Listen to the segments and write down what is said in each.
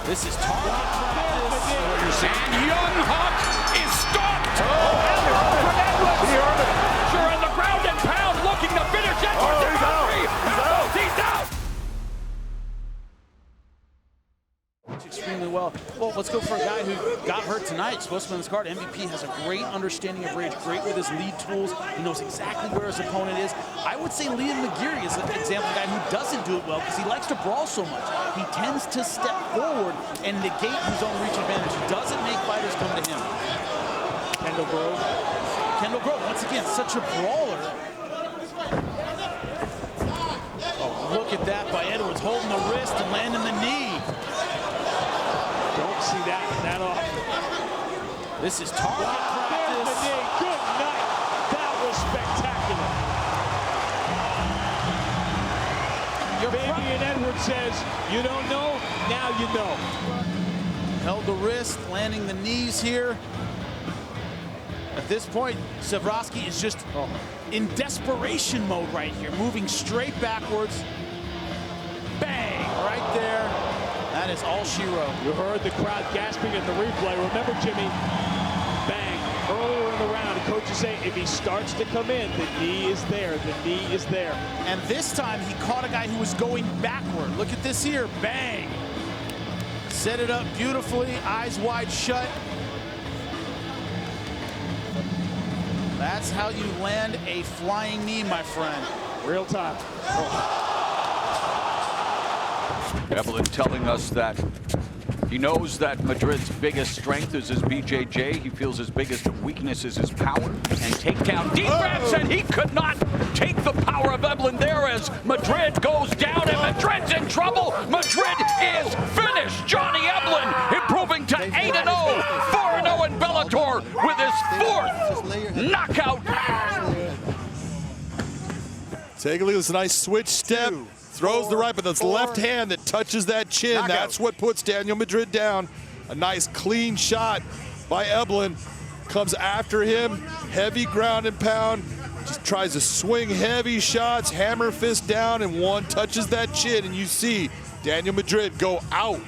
This is target practice. And Young Huck is stopped. Sure on the ground and pound, looking to finish Edwards. He's out. He's out. Extremely well. Well, let's go for a guy who got hurt tonight. Supposed to be on this card. MVP has a great understanding of rage, great with his lead tools. He knows exactly where his opponent is. I would say Liam McGeary is an example of a guy who doesn't do it well because he likes to brawl so much. He tends to step forward and negate his own reach advantage. He doesn't make fighters come to him. Kendall Grove, once again, such a brawler. Oh, look at that by Edwards, holding the wrist and landing the knee. Don't see that often. This is target practice. Good night. That was spectacular. Fabian Edwards says, you don't know, now you know. Held the wrist, landing the knees here. At this point, Savrosky is just in desperation mode right here, moving straight backwards. Bang, right there. That is all she wrote. You heard the crowd gasping at the replay. Remember, Jimmy, bang, earlier in the round, the coaches say if he starts to come in, the knee is there, the knee is there. And this time, he caught a guy who was going backward. Look at this here, bang. Set it up beautifully, eyes wide shut. That's how you land a flying knee, my friend. Real time. Eblen telling us that he knows that Madrid's biggest strength is his BJJ. He feels his biggest weakness is his power. And takedown deep reps, and he could not take the power of Eblen there as Madrid goes down, and Madrid's in trouble. Madrid is finished. Johnny Eblen improving to 8-0, 4-0 in Bellator with his 4th knockout. Take a look at this nice switch step. Throws the right, but that's left hand that touches that chin. Knockout. That's what puts Daniel Madrid down. A nice clean shot by Eblen. Comes after him, heavy ground and pound. Just tries to swing heavy shots, hammer fist down, and one touches that chin. And you see Daniel Madrid go out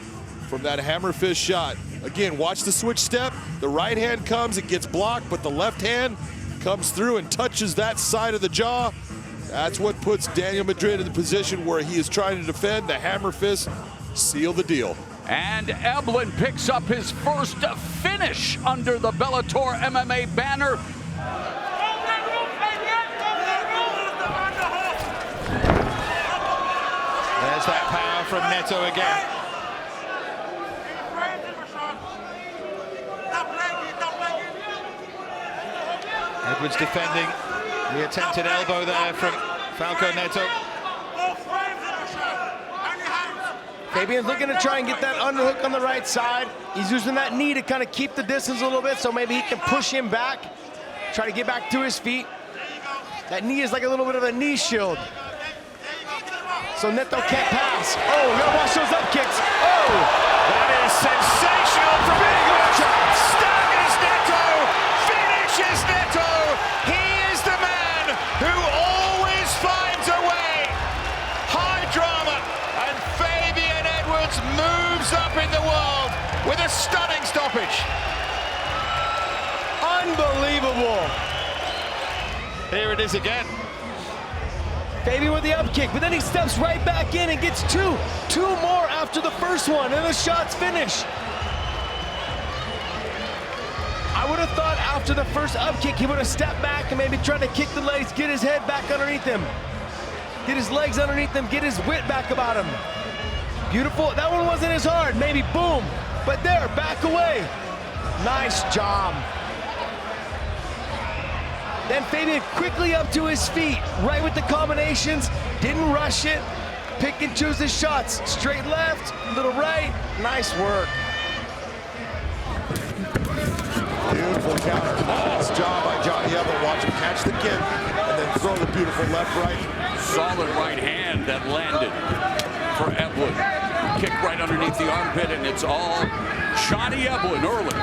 from that hammer fist shot. Again, watch the switch step. The right hand comes, it gets blocked, but the left hand comes through and touches that side of the jaw. That's what puts Daniel Madrid in the position where he is trying to defend. The hammer fist seal the deal. And Eblen picks up his first finish under the Bellator MMA banner. There's that power from Neto again. Edwards defending the attempted elbow there from Falco Neto. Fabian's looking to try and get that underhook on the right side. He's using that knee to kind of keep the distance a little bit, so maybe he can push him back, try to get back to his feet. That knee is like a little bit of a knee shield. So Neto can't pass. Oh, you gotta watch those up kicks. Oh! That is sensational from Staggers Neto, finishes Neto. He is the man who always finds a way. High drama, and Fabian Edwards moves up in the world with a stunning stoppage. Unbelievable. Here it is again. Fabian with the up kick, but then he steps right back in and gets two more after the first one, and the shot's finished. I would have thought after the first up kick, he would have stepped back and maybe tried to kick the legs, get his head back underneath him, get his legs underneath him, get his wit back about him. Beautiful. That one wasn't as hard. Maybe boom, but there, back away. Nice job. Then Fabian quickly up to his feet, right with the combinations, didn't rush it, pick and choose his shots, straight left, little right, nice work. Beautiful counter. Nice job by Johnny Eblen. Watch him catch the kick and then throw the beautiful left right. Solid right hand that landed for Eblen. Kick right underneath the armpit, and it's all Johnny Eblen early.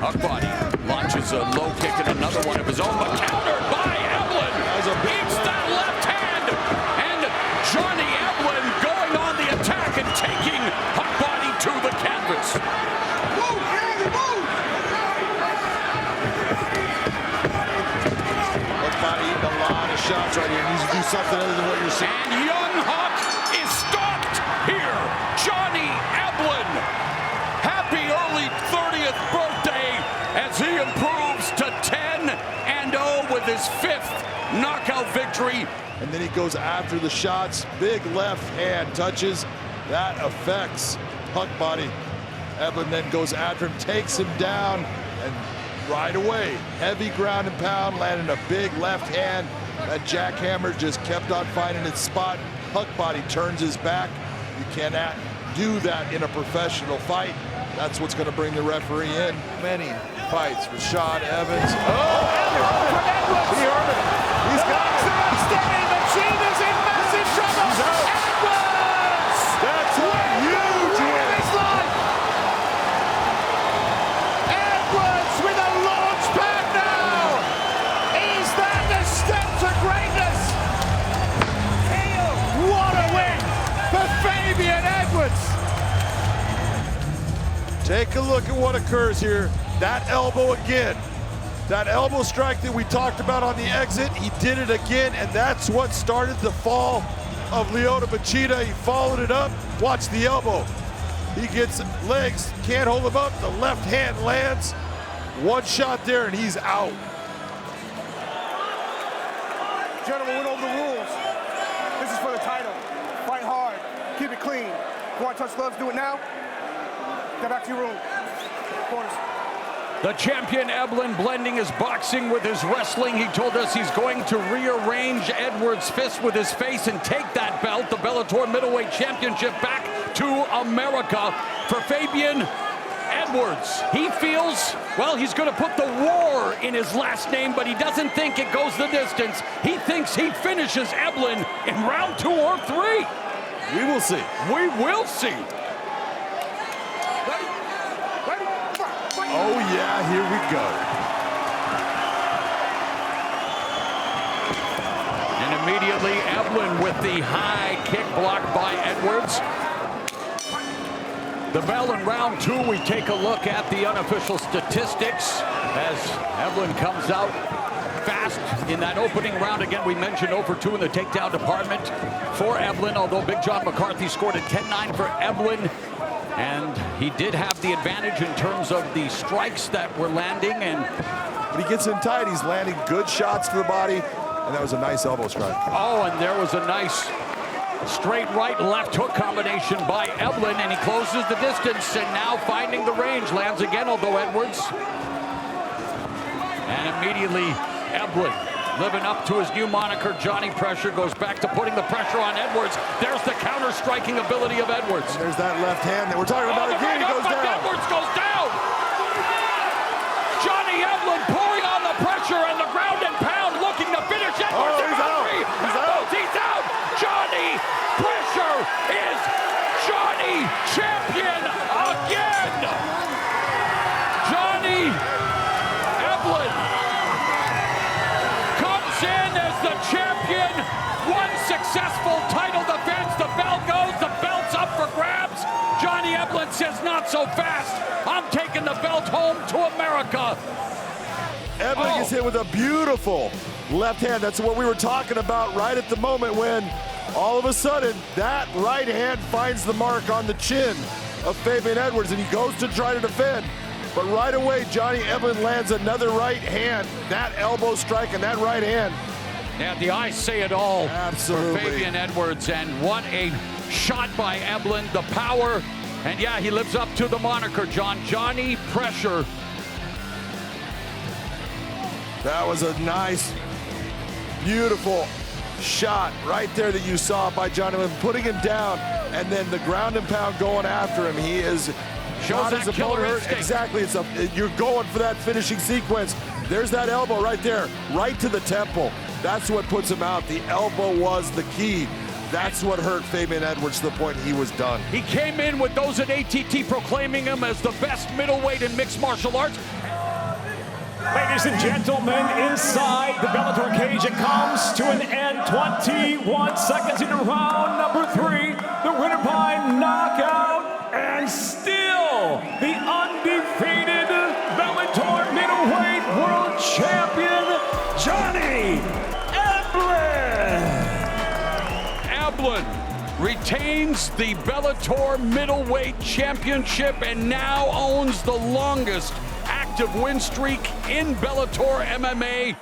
Huck body launches a low kick and another one of his own, but countered by Eblen. Eats that left hand, and Johnny Eblen going on the attack and taking his 5th knockout victory. And then he goes after the shots. Big left hand touches. That affects Huck body. Eblen then goes after him, takes him down, and right away, heavy ground and pound, landing a big left hand. That jackhammer just kept on finding its spot. Huck body turns his back. You cannot do that in a professional fight. That's what's going to bring the referee in. Many fights with Sean Evans. From Edwards. He's got it. Outstanding. Machine is in massive trouble. He's out. Edwards! That's a huge win. Edwards with a launch pad now. Is that the step to greatness? What a win for Fabian Edwards. Take a look at what occurs here. That elbow again. That elbow strike that we talked about on the exit, he did it again, and that's what started the fall of Lyoto Machida. He followed it up. Watch the elbow. He gets legs, can't hold him up. The left hand lands. One shot there, and he's out. Gentlemen, went over the rules. This is for the title. Fight hard. Keep it clean. You want to touch gloves? Do it now. Get back to your room. Corners. The champion Eblen blending his boxing with his wrestling. He told us he's going to rearrange Edwards' fist with his face and take that belt, the Bellator Middleweight Championship, back to America for Fabian Edwards. He feels, well, he's going to put the war in his last name, but he doesn't think it goes the distance. He thinks he finishes Eblen in round 2 or 3. We will see. We will see. Oh yeah, here we go. And immediately Eblen with the high kick blocked by Edwards. The bell in round 2, we take a look at the unofficial statistics as Eblen comes out fast in that opening round. Again, we mentioned 0 for 2 in the takedown department for Eblen, although Big John McCarthy scored a 10-9 for Eblen. And he did have the advantage in terms of the strikes that were landing. And when he gets in tight, he's landing good shots to the body, and that was a nice elbow strike. Oh, and there was a nice straight right left hook combination by Eblen, and he closes the distance and now finding the range. Lands again, although Edwards. And immediately Eblen, living up to his new moniker, Johnny Pressure, goes back to putting the pressure on Edwards. There's the counter-striking ability of Edwards. And there's that left hand that we're talking about again. He goes down. Edwards goes down. Johnny Eblen pouring on the pressure and the ground and pound, looking to finish Edwards. Oh, he's out. He's out. He's out. Johnny Pressure is Johnny champion again. Johnny Eblen comes in as the champion. One successful title defense. The bell goes. The belt's up for grabs. Johnny Eblen says, not so fast. I'm taking the belt home to America. Eblen gets hit with a beautiful left hand. That's what we were talking about right at the moment when all of a sudden that right hand finds the mark on the chin of Fabian Edwards, and he goes to try to defend. But right away, Johnny Eblen lands another right hand. That elbow strike and that right hand. Yeah, the eyes say it all. Absolutely. For Fabian Edwards, and what a shot by Eblen, the power. And yeah, he lives up to the moniker, John. Johnny Pressure. That was a nice, beautiful shot right there that you saw by Johnny Eblen, putting him down, and then the ground and pound going after him. He is Shows his that killer opponent hurt. instinct. Exactly. You're going for that finishing sequence. There's that elbow right there, right to the temple. That's what puts him out. The elbow was the key. That's what hurt Fabian Edwards to the point he was done. He came in with those at ATT proclaiming him as the best middleweight in mixed martial arts. Ladies and gentlemen, inside the Bellator cage, it comes to an end. 21 seconds into round number 3. The winner by knockout, and still the undefeated Bellator middleweight world champion, Johnny Eblen. Eblen retains the Bellator middleweight championship and now owns the longest active win streak in Bellator MMA.